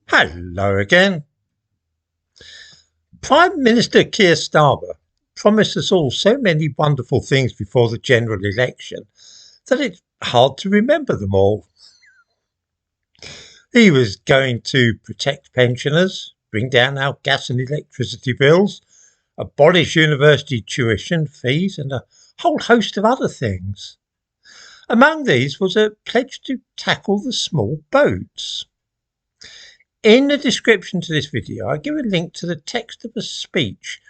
Hello again. Prime Minister Keir Starmer promised us all so many wonderful things before the general election that it's hard to remember them all. He was going to protect pensioners, bring down our gas and electricity bills, abolish university tuition fees, and a whole host of other things. Among these was a pledge to tackle the small boats. In the description to this video, I give a link to the text of a speech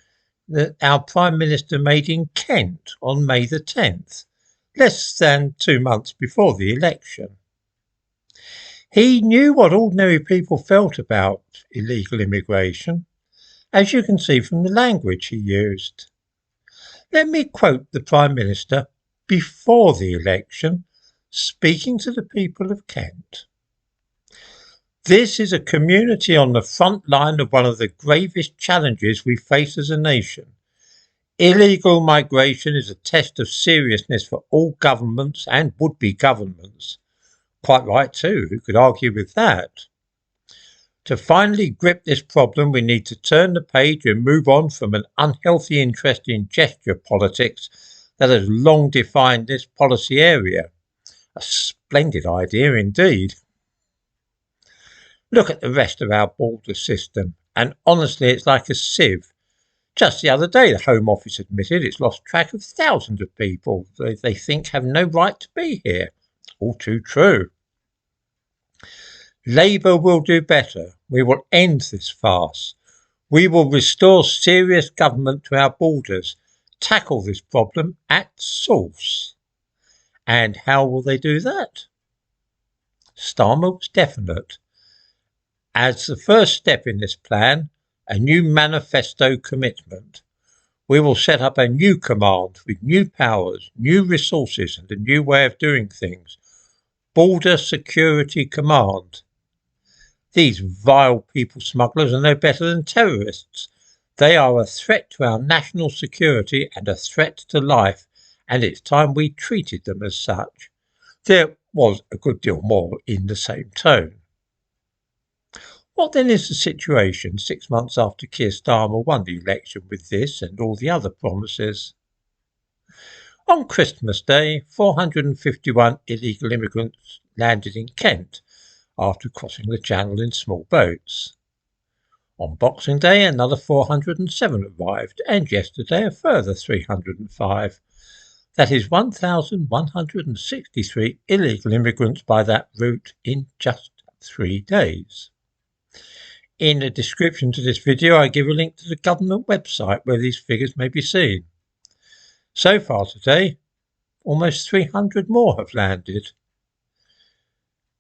that our Prime Minister made in Kent on May the 10th, less than 2 months before the election. He knew what ordinary people felt about illegal immigration, as you can see from the language he used. Let me quote the Prime Minister before the election, speaking to the people of Kent. This is a community on the front line of one of the gravest challenges we face as a nation. Illegal migration is a test of seriousness for all governments and would-be governments. Quite right too, who could argue with that? To finally grip this problem, we need to turn the page and move on from an unhealthy interest in gesture politics that has long defined this policy area. A splendid idea indeed. Look at the rest of our border system, and honestly it's like a sieve. Just the other day the Home Office admitted it's lost track of thousands of people they think have no right to be here. All too true. Labour will do better. We will end this farce. We will restore serious government to our borders, tackle this problem at source. And how will they do that? Starmer was definite. As the first step in this plan, a new manifesto commitment. We will set up a new command with new powers, new resources and a new way of doing things. Border Security Command. These vile people smugglers are no better than terrorists. They are a threat to our national security and a threat to life, and it's time we treated them as such. There was a good deal more in the same tone. What then is the situation 6 months after Keir Starmer won the election with this and all the other promises? On Christmas Day, 451 illegal immigrants landed in Kent after crossing the Channel in small boats. On Boxing Day, another 407 arrived, and yesterday a further 305. That is 1,163 illegal immigrants by that route in just 3 days. In the description to this video, I give a link to the government website where these figures may be seen. So far today, almost 300 more have landed.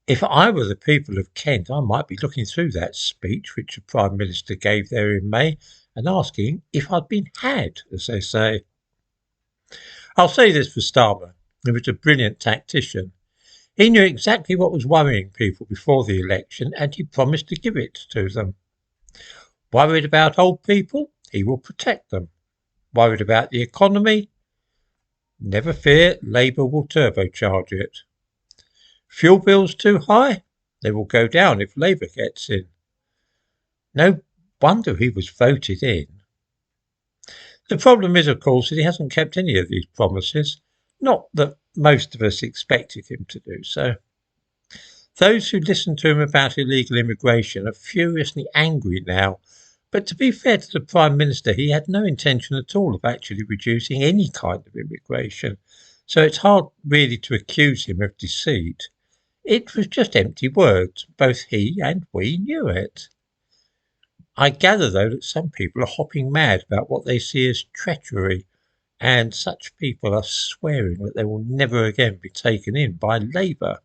If I were the people of Kent, I might be looking through that speech which the Prime Minister gave there in May and asking if I'd been had, as they say. I'll say this for Starmer, he was a brilliant tactician. He knew exactly what was worrying people before the election and he promised to give it to them. Worried about old people? He will protect them. Worried about the economy? Never fear, Labour will turbocharge it. Fuel bills too high? They will go down if Labour gets in. No wonder he was voted in. The problem is, of course, that he hasn't kept any of these promises. Not that most of us expected him to do so. Those who listened to him about illegal immigration are furiously angry now, but to be fair to the Prime Minister, he had no intention at all of actually reducing any kind of immigration, so it's hard really to accuse him of deceit. It was just empty words. Both he and we knew it. I gather, though, that some people are hopping mad about what they see as treachery, and such people are swearing that they will never again be taken in by Labour.